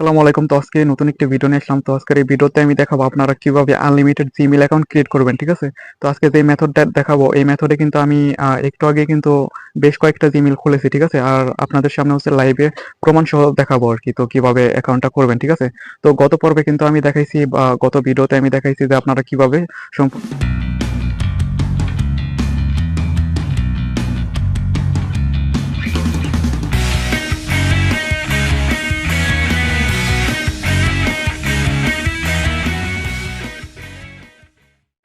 আসসালামু আলাইকুম। তো আজকে নতুন একটি ভিডিও নিয়ে আসলাম। তো আজকের এই ভিডিওতে আমি দেখাবো আপনারা কিভাবে আনলিমিটেড জিমেইল অ্যাকাউন্ট ক্রিয়েট করবেন, ঠিক আছে? তো আজকে যে মেথডটা দেখাবো এই মেথডে কিন্তু আমি একটু আগে কিন্তু বেশ কয়েকটা জিমেইল খুলেছি, ঠিক আছে? আর আপনাদের সামনে হচ্ছে লাইভে প্রমাণ সহ দেখাবো আর কি, তো কিভাবে অ্যাকাউন্টটা করবেন, ঠিক আছে? তো গত পর্বে কিন্তু আমি দেখাইছি বা গত ভিডিওতে আমি দেখাইছি যে আপনারা কিভাবে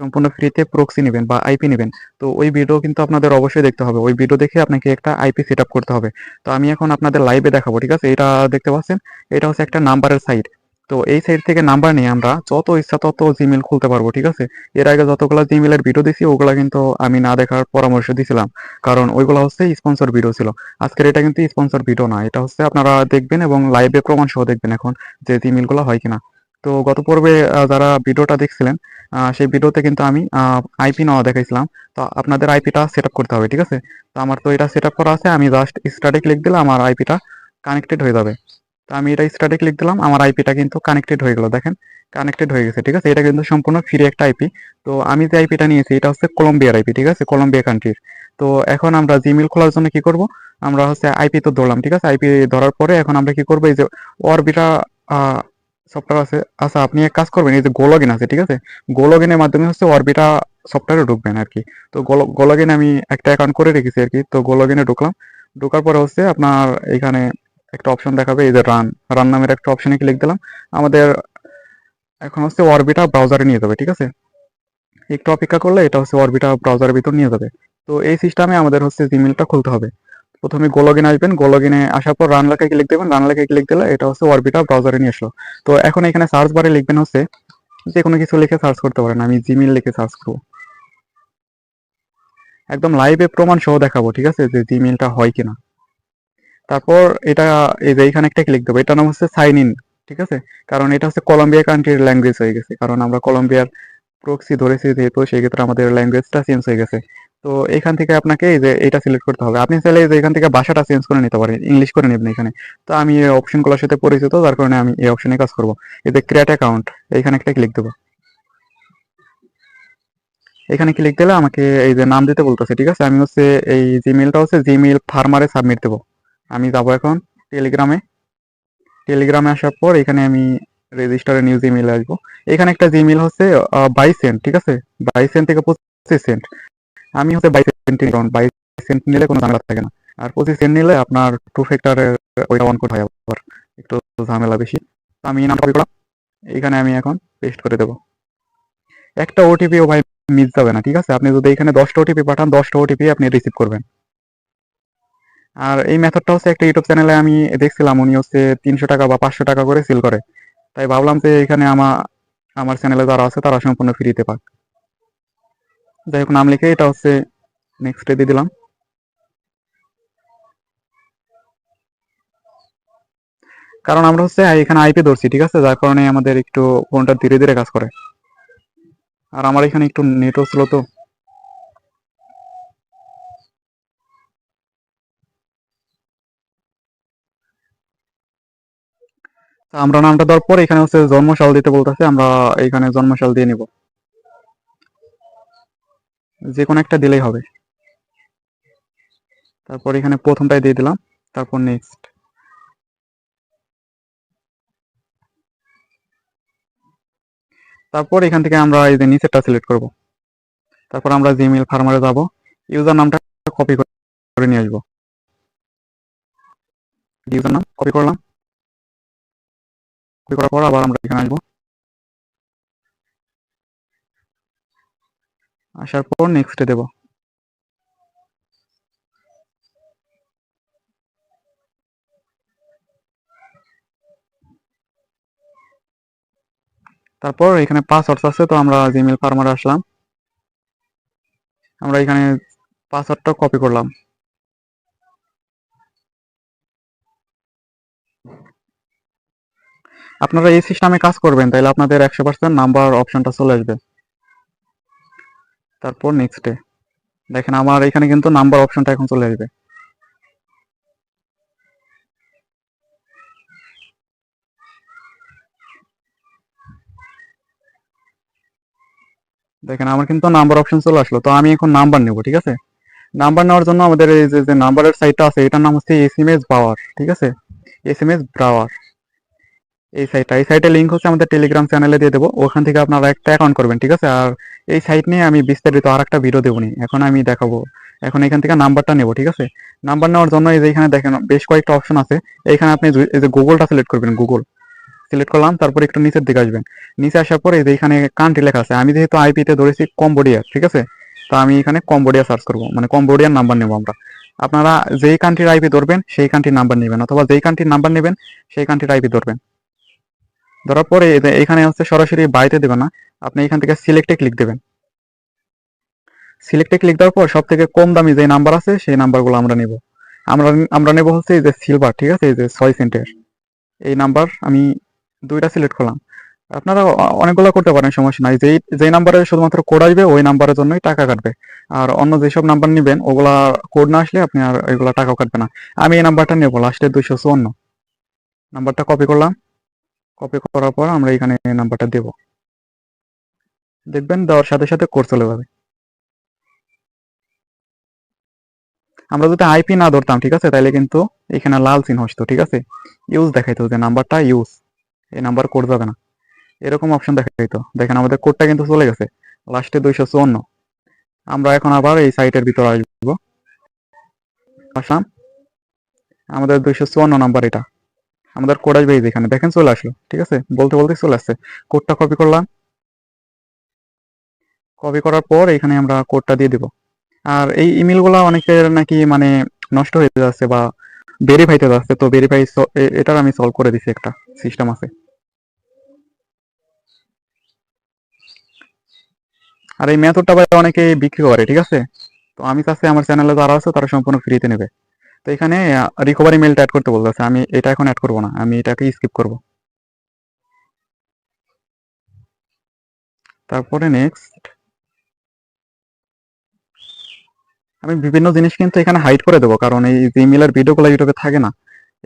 সম্পূর্ণ ফ্রিতে প্রক্সি নিবেন বা আইপি নিবেন। তো ওই ভিডিও কিন্তু আপনাদের অবশ্যই দেখতে হবে। ওই ভিডিও দেখে আপনাকে একটা আইপি সেট আপ করতে হবে। তো আমি এখন আপনাদের লাইভে দেখাবো, ঠিক আছে? এটা দেখতে পাচ্ছেন, এটা হচ্ছে একটা নাম্বারের সাইট। তো এই সাইট থেকে নাম্বার নিয়ে আমরা যত ইচ্ছা তত জিমেল খুলতে পারবো, ঠিক আছে? এর আগে যতগুলো জিমেলের ভিডিও দিছি ওগুলা কিন্তু আমি না দেখার পরামর্শ দিছিলাম, কারণ ওইগুলো হচ্ছে স্পন্সর ভিডিও ছিল। আজকের এটা কিন্তু স্পন্সর ভিডিও না, এটা হচ্ছে আপনারা দেখবেন এবং লাইভে প্রমাণ সহ দেখবেন এখন যে জিমেলগুলো হয় কিনা। তো গত পর্বে যারা ভিডিওটা দেখছিলেন সেই ভিডিওতে কিন্তু আমি আইপি নেওয়া দেখাইছিলাম। তো আপনাদের আইপিটা সেট আপ করতে হবে, ঠিক আছে? তো আমার তো এটা সেট আপ করা আছে, আমি জাস্ট স্ট্যাটিক লিখ দিলে আমার আইপিটা কানেক্টেড হয়ে যাবে। তো আমি এটা স্ট্যাটিক লিখ দিলাম, আমার আইপিটা কিন্তু কানেক্টেড হয়ে গেল, দেখেন কানেক্টেড হয়ে গেছে, ঠিক আছে? এটা কিন্তু সম্পূর্ণ ফ্রি একটা আইপি। তো আমি যে আইপিটা নিয়েছি এটা হচ্ছে কলম্বিয়ার আইপি, ঠিক আছে? কলম্বিয়া কান্ট্রির। তো এখন আমরা জিমেইল খোলার জন্য কি করব? আমরা হচ্ছে আইপি তো ধরলাম, ঠিক আছে? আইপি ধরার পরে এখন আমরা কি করবো, এই যে অরবিটা সফটওয়্যার আছে, আচ্ছা আপনি এক কাজ করবেন, এই যে গোলগিন আছে, ঠিক আছে? গোলগিনের মাধ্যমে হচ্ছে অরবিটা সফটওয়্যারে ঢুকবেন আর কি। তো গোলগিন আমি একটা অ্যাকাউন্ট করে রেখেছি আর কি। তো গোলগিনে ঢুকলাম, ঢোকার পরে হচ্ছে আপনার এখানে একটা অপশন দেখাবে, এই যে রান রান নামের একটা অপশনে ক্লিক দিলাম। আমাদের এখন হচ্ছে অরবিটা ব্রাউজারে নিয়ে যাবে, ঠিক আছে? একটু অপেক্ষা করলে এটা হচ্ছে অরবিটা ব্রাউজারের ভিতর নিয়ে যাবে। তো এই সিস্টেমে আমাদের হচ্ছে জিমেলটা খুলতে হবে। প্রথমে গোলগিন আসবেন, গোলগিনে আসার পর রান লেখায় ক্লিক দেবেন, রান লেখায় ক্লিক দিলে এটা হচ্ছে অরবিটা ব্রাউজারে নিয়ে আসলো। তো এখন এখানে সার্চ বারে লিখবেন হচ্ছে যে কোনো কিছু লিখে সার্চ করতে পারেন, আমি জিমেইল লিখে সার্চ করবো। একদম লাইভে প্রমাণ সহ দেখাবো, ঠিক আছে, যে জিমেইলটা হয় কিনা। তারপর এটা এই যে এখানে একটা ক্লিক দেবো, এটার নাম হচ্ছে সাইন ইন, ঠিক আছে? কারণ এটা হচ্ছে কলম্বিয়া কান্ট্রির ল্যাঙ্গুয়েজ হয়ে গেছে, কারণ আমরা কলম্বিয়ার প্রক্সি ধরেছি যেহেতু, সেই ক্ষেত্রে আমাদের ল্যাঙ্গুয়েজটা চেঞ্জ হয়ে গেছে। তো এখান থেকে আপনাকে এই যে এটা সিলেক্ট করতে হবে। আপনি চাইলে এই যে এখান থেকে ভাষাটা চেঞ্জ করে নিতে পারেন, ইংলিশ করে নেবেন এখানে। তো আমি এই অপশনগুলোর সাথে পরিচিত, যার কারণে আমি এই অপশনে কাজ করব। এই যে ক্রিয়েট অ্যাকাউন্ট, এখানে একটা ক্লিক দেবো। এখানে ক্লিক দিলে আমাকে এই যে নাম দিতে বলতেছে, ঠিক আছে? আমি হচ্ছে এই জিমেইলটা হচ্ছে জিমেইল ফার্মারে সাবমিট দেবো। আমি যাবো এখন টেলিগ্রামে। টেলিগ্রামে আসার পর এখানে আমি রেজিস্টারে নিউ জিমেইলে আসবো। এখানে একটা জিমেইল হচ্ছে 22 সেন্ট, ঠিক আছে? 22 সেন্ট থেকে 25 সেন্ট। আমি হচ্ছে 22 সেন্ট নিলাম, 22 সেন্ট নিলে কোনো ঝামেলা থাকে না। আর 25 সেন্ট নিলে আপনার টু ফ্যাক্টরের ওইটা অন করতে হয় আবার, একটু ঝামেলা বেশি। তো আমি নামটা কপি করলাম, এখানে আমি এখন পেস্ট করে দেবো। একটা ওটিপিও ভাই মিস যাবে না, ঠিক আছে? আপনি যদি এখানে 10টা ওটিপি পাঠান, 10টা ওটিপি আপনি রিসিভ করবেন। আর এই মেথডটা হচ্ছে একটা ইউটিউব চ্যানেলে আমি দেখছিলাম, উনি হচ্ছে 300 টাকা বা 500 টাকা করে সেল করে। তাই ভাবলাম যে এখানে আমার চ্যানেলে যারা আছে তারা সম্পূর্ণ ফ্রিতে পাক। যাই হোক, নাম লিখে এটা হচ্ছে নেক্সট দিয়ে দিলাম। কারণ আমরা হচ্ছে এখানে আইপি ধরছি, ঠিক আছে? যার কারণে আমাদের একটু ফোনটা ধীরে ধীরে কাজ করে। আর আমার এখানে একটু নেটও স্লো তো। তা আমরা নামটা দেওয়ার পর এখানে হচ্ছে জন্মসাল দিতে বলতেছে, আমরা এখানে জন্মসাল দিয়ে নিব, যে কোনো একটা দিলেই হবে। তারপর এখানে প্রথমটাই দিয়ে দিলাম, তারপর নেক্সট। তারপর এখান থেকে আমরা এই যে নিচেরটা সিলেক্ট করব। তারপর আমরা জিমেইল ফার্মারে যাব, ইউজার নামটা কপি করে নিয়ে আসবো। ইউজার নাম কপি করলাম, কপি করার পর আবার আমরা এখানে আসবো। আসার পর নেক্সটে দেব। তারপর এখানে পাসওয়ার্ড আছে, তো আমরা জিমেইল ফার্মারে আসলাম, আমরা এখানে পাসওয়ার্ডটা কপি করলাম। আপনারা এই সিস্টেমে কাজ করবেন তাহলে আপনাদের 100% নাম্বার অপশনটা চলে আসবে। তারপর নেক্সটে দেখেন আমার এখানে কিন্তু নাম্বার অপশনটা এখন চলে আসবে। দেখেন আমার কিন্তু নাম্বার অপশন চলে আসলো। তো আমি এখন নাম্বার নেব, ঠিক আছে। নাম্বার নেওয়ার জন্য আমাদের এই যে নাম্বারের সাইটটা আছে এটার নাম হচ্ছে এসএমএস ব্রাউয়ার, ঠিক আছে। এসএমএস ব্রাউয়ার, এই সাইটের লিঙ্ক হচ্ছে আমাদের টেলিগ্রাম চ্যানেলে দিয়ে দেবো, ওখান থেকে আপনারা একটা অ্যাকাউন্ট করবেন, ঠিক আছে। আর এই সাইট নিয়ে আমি বিস্তারিত আর একটা ভিডিও দেবো নি, এখন আমি দেখাবো। এখন এখান থেকে নাম্বারটা নেবো, ঠিক আছে। নাম্বার নেওয়ার জন্য এই যে এখানে দেখেন বেশ কয়েকটা অপশন আছে। এইখানে আপনি এই যে গুগলটা সিলেক্ট করবেন, গুগল সিলেক্ট করলাম, তারপর একটু নিচের দিকে আসবেন। নিচে আসার পরে এই যে এখানে কান্ট্রি লেখা আছে, আমি যেহেতু আইপিতে ধরেছি কম্বোডিয়া, ঠিক আছে। তো আমি এখানে কম্বোডিয়া সার্চ করবো, মানে কম্বোডিয়ার নাম্বার নেবো আমরা। আপনারা যেই কান্ট্রির আইপি ধরবেন সেই কান্ট্রির নাম্বার নেবেন, অথবা যেই কান্ট্রির নাম্বার নেবেন সেই কান্ট্রির আইপি ধরবেন। ধরার পরে এখানে হচ্ছে সরাসরি বাইতে দেবেন না, আপনি এখান থেকে সিলেক্টে ক্লিক দেবেন। সিলেক্টে ক্লিক দেওয়ার পর সব থেকে কম দামি যে নাম্বার আছে সেই নাম্বারগুলো আমরা নেব। আমরা আমরা নেব হচ্ছে এই যে সিলভার, ঠিক আছে, এই যে 6 সেন্টের এই নাম্বার আমি 2টা সিলেক্ট করলাম। আপনারা অনেকগুলো করতে পারেন, সমস্যা নাই। যেই নাম্বারে শুধুমাত্র কোড আসবে ওই নাম্বারের জন্যই টাকা কাটবে। আর অন্য যেসব নাম্বার নেবেন ওগুলা কোড না আসলে আপনি আর এগুলা টাকাও কাটবে না। আমি এই নাম্বারটা নেবো, লাস্টে 254 নাম্বারটা কপি করলাম। কপি করার পর আমরা এখানে নাম্বারটা দেব, দেখবেন দেওয়ার সাথে সাথে কোড চলে যাবে। আমরা যদি আইপি না ধরতাম, ঠিক আছে, তাহলে কিন্তু এখানে লাল চিহ্ন আসতো, ঠিক আছে, ইউজ দেখাইতো যে নাম্বারটা ইউজ, এই নাম্বার কোড যাবে না, এরকম অপশন দেখাইতো। দেখেন আমাদের কোডটা কিন্তু চলে গেছে, লাস্টে 254। আমরা এখন আবার এই সাইটের ভিতরে আসবো, আসলাম, আমাদের 254 নাম্বার এটা, আমাদের কোড আসবে এই যেখানে দেখেন চলে আসলো, ঠিক আছে, বলতে বলতে চলে আসছে। কোডটা কপি করলাম, কপি করার পর এখানে আমরা কোডটা দিয়ে দিব। আর এই ইমেল গুলা অনেকের নাকি মানে নষ্ট হয়ে যাচ্ছে বা ভেরিফাইতে যাচ্ছে, তো ভেরিফাই এটার আমি সলভ করে দিছি, একটা সিস্টেম আছে। আর এই মেথডটা ভাই অনেকে বিক্রি করে, ঠিক আছে। তো আমি চাচ্ছি আমার চ্যানেলে যারা আছে তারা সম্পূর্ণ ফ্রিতে নেবে। তো এখানে রিকভারি মেলটা অ্যাড করতে বলতেছে, আমি এটা এখন অ্যাড করবো না, আমি এটাকে স্কিপ করব। তারপরে নেক্সট, আমি বিভিন্ন জিনিস কিন্তু এখানে হাইড করে দেবো, কারণ এই যে ইমেলের ভিডিওগুলো ইউটিউবে থাকে না,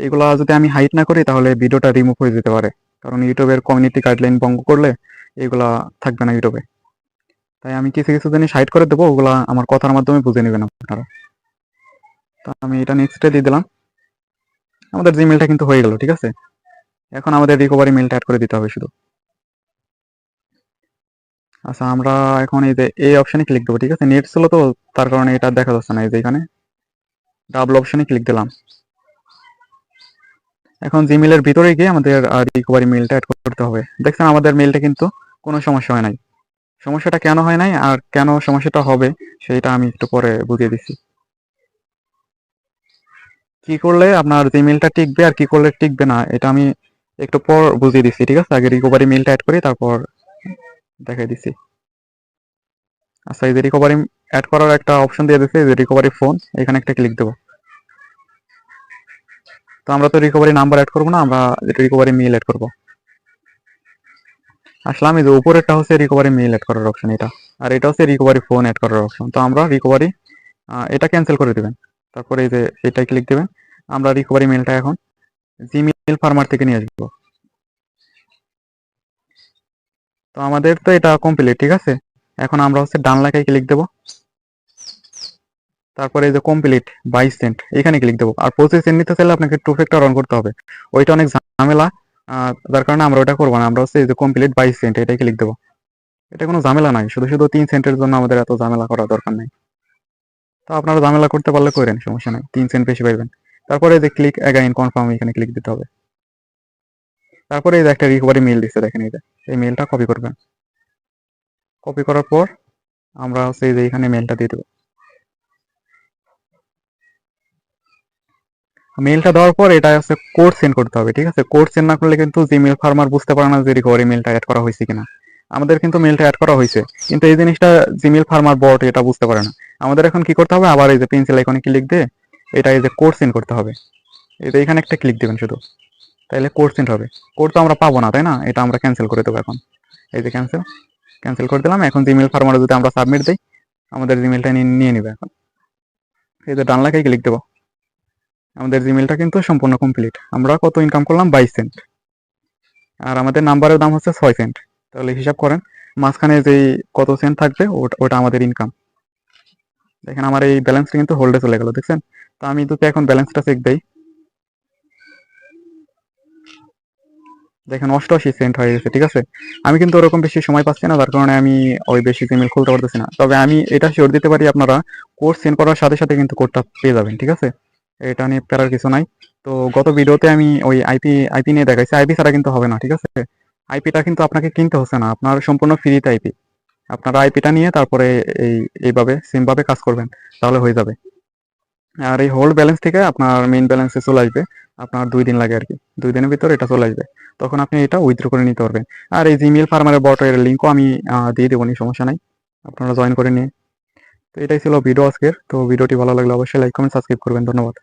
এগুলা যদি আমি হাইড না করি তাহলে ভিডিওটা রিমুভ হয়ে যেতে পারে, কারণ ইউটিউবের কমিউনিটি গাইডলাইন ভঙ্গ করলে এগুলা থাকবে না ইউটিউবে। তাই আমি কিছু কিছু জিনিস হাইড করে দেবো, ওগুলা আমার কথার মাধ্যমে বুঝে নেবেন আপনারা। তো আমি এটা নেক্সটে দিয়ে দিলাম, আমাদের জিমেলটা কিন্তু হয়ে গেল, ঠিক আছে। এখন আমাদের রিকভারি মেলটা অ্যাড করে দিতে হবে শুধু। আচ্ছা, আমরা এখন এই যে এই অপশনে ক্লিক দেবো, ঠিক আছে। নেট ছিল তো তার কারণে এটা দেখা যাচ্ছে না, এই যে এখানে ডাবল অপশনে ক্লিক দিলাম। এখন জিমেলের ভিতরে গিয়ে আমাদের রিকভারি মেলটা অ্যাড করতে হবে। দেখছেন আমাদের মেলটা কিন্তু কোনো সমস্যা হয় নাই। সমস্যাটা কেন হয় নাই আর কেন সমস্যাটা হবে সেটা আমি একটু পরে বুঝিয়ে দিচ্ছি। কি করলে আপনার জিমেলটা টিকবে আর কি করলে টিকবে না এটা আমি একটু পর বুঝিয়ে দিচ্ছি, ঠিক আছে। আগে রিকভারি মেলটা অ্যাড করি, তারপর দেখাই দিচ্ছি। আচ্ছা, এই যে রিকভারি অ্যাড করার একটা অপশন দিয়ে দিচ্ছে, যে রিকভারি ফোন, এখানে একটা ক্লিক দেবো। তো আমরা তো রিকভারি নাম্বার অ্যাড করবো না, আমরা রিকভারি মেল অ্যাড করবো। আসলাম, এই যে উপরেরটা হচ্ছে রিকভারি মেল অ্যাড করার অপশন এটা, আর এটা হচ্ছে রিকভারি ফোন অ্যাড করার অপশন। তো আমরা রিকভারি এটা ক্যান্সেল করে দিবেন, তারপরে এই যে এটাই ক্লিক দিবেন। আমরা রিকভারি মেলটা এখন জিমেল ফার্মার থেকে নিয়ে আসবো। তো আমাদের তো এটা কমপ্লিট, ঠিক আছে। এখন আমরা হচ্ছে ডান লেখায় ক্লিক দেবো, তারপরে এই যে কমপ্লিট 22 সেন্ট এখানে ক্লিক দেবো। আর 25 সেন্ট নিতে চাইলে আপনাকে 2 ফ্যাক্টর অন করতে হবে, ওইটা অনেক ঝামেলা, যার কারণে আমরা ওটা করবো না। আমরা হচ্ছে এই যে কমপ্লিট 22 সেন্ট এটাই ক্লিক দেবো। এটা কোনো ঝামেলা নাই, শুধু শুধু 3 সেন্টের জন্য আমাদের এত ঝামেলা করার দরকার নেই। তো আপনারা ঝামেলা করতে পারলে করেন, সমস্যা নাই, 3 সেন্ট বেশি পাইবেন। তারপরে এই যে ক্লিক অ্যাগাইন কনফার্ম এখানে ক্লিক দিতে হবে। তারপরে এই যে একটা রিকভারি মেল দিচ্ছে, দেখেন এই যে এই মেলটা কপি করবেন। কপি করার পর আমরা হচ্ছে এই যে এখানে মেলটা দিয়ে দেবো। মেলটা দেওয়ার পর এটা হচ্ছে কোড সেন্ড করতে হবে, ঠিক আছে। কোড সেন্ড না করলে কিন্তু জিমেল ফার্মার বুঝতে পারে না যে রিকভারি মেলটা অ্যাড করা হয়েছে কিনা। আমাদের কিন্তু মেলটা অ্যাড করা হয়েছে, কিন্তু এই জিনিসটা জিমেল ফার্মার বট এটা বুঝতে পারে না। আমাদের এখন কি করতে হবে, আবার এই যে পেন্সিল আইকনে ক্লিক দিয়ে এটা এই যে কোড সেন্ড করতে হবে। এই যে এখানে একটা ক্লিক দিবেন শুধু, তাহলে কোড সেন্ড হবে। কোড তো আমরা পাবো না, তাই না, এটা আমরা ক্যান্সেল করে দেবো এখন। এই যে ক্যান্সেল, ক্যান্সেল করে দিলাম। এখন জিমেল ফার্মারে যদি আমরা সাবমিট দিই আমাদের জিমেলটা নিয়ে নিবে। এখন এই যে ডান লেখায় ক্লিক দেবো, আমাদের জিমেলটা কিন্তু সম্পূর্ণ কমপ্লিট। আমরা কত ইনকাম করলাম, 22 সেন্ট, আর আমাদের নাম্বারের দাম হচ্ছে 6 সেন্ট। তাহলে হিসাব করেন মাঝখানে যেই কত সেন্ট থাকবে ওটা আমাদের ইনকাম। দেখেন আমার এই ব্যালেন্সটা কিন্তু হোল্ডে চলে গেল, দেখছেন? তো আমি যদি এখন ব্যালেন্সটা চেক দেই, দেখেন 88 সেন্ট হয়ে গেছে, ঠিক আছে? আমি কিন্তু ওরকম বেশি সময় পাচ্ছি না, যার কারণে আমি ওই বেশি জিমেল খুলতে পারতেছি না। তবে আমি এটা শিওর দিতে পারি, আপনারা কোড সেন্ড করার সাথে সাথে কিন্তু কোডটা পেয়ে যাবেন, ঠিক আছে? এটা নিয়ে প্যারার কিছু নাই। তো গত ভিডিওতে আমি ওই আইপি নিয়ে দেখাইছি, আইপি ছাড়া কিন্তু হবে না, ঠিক আছে? আইপিটা কিন্তু আপনাকে কিনতে হচ্ছে না, আপনার সম্পূর্ণ ফ্রিতে আইপি। আপনারা আইপিটা নিয়ে তারপরে এই এইভাবে সিম ভাবে কাজ করবেন, তাহলে হয়ে যাবে। আর এই হোল্ড ব্যালেন্স থেকে আপনার মেইন ব্যালেন্সে চলে আসবে, আপনার 2 দিন লাগে আর কি। 2 দিনের ভিতর এটা চলে আসবে, তখন আপনি এটা উইথড্র করে নিতে পারবেন। আর এই জিমেল ফার্মারের বটের লিঙ্কও আমি দিয়ে দেবো, সমস্যা নাই, আপনারা জয়েন করে নিয়ে। তো এটাই ছিল ভিডিও আজকের। তো ভিডিওটি ভালো লাগলে অবশ্যই লাইক কমেন্ট সাবস্ক্রাইব করবেন। ধন্যবাদ।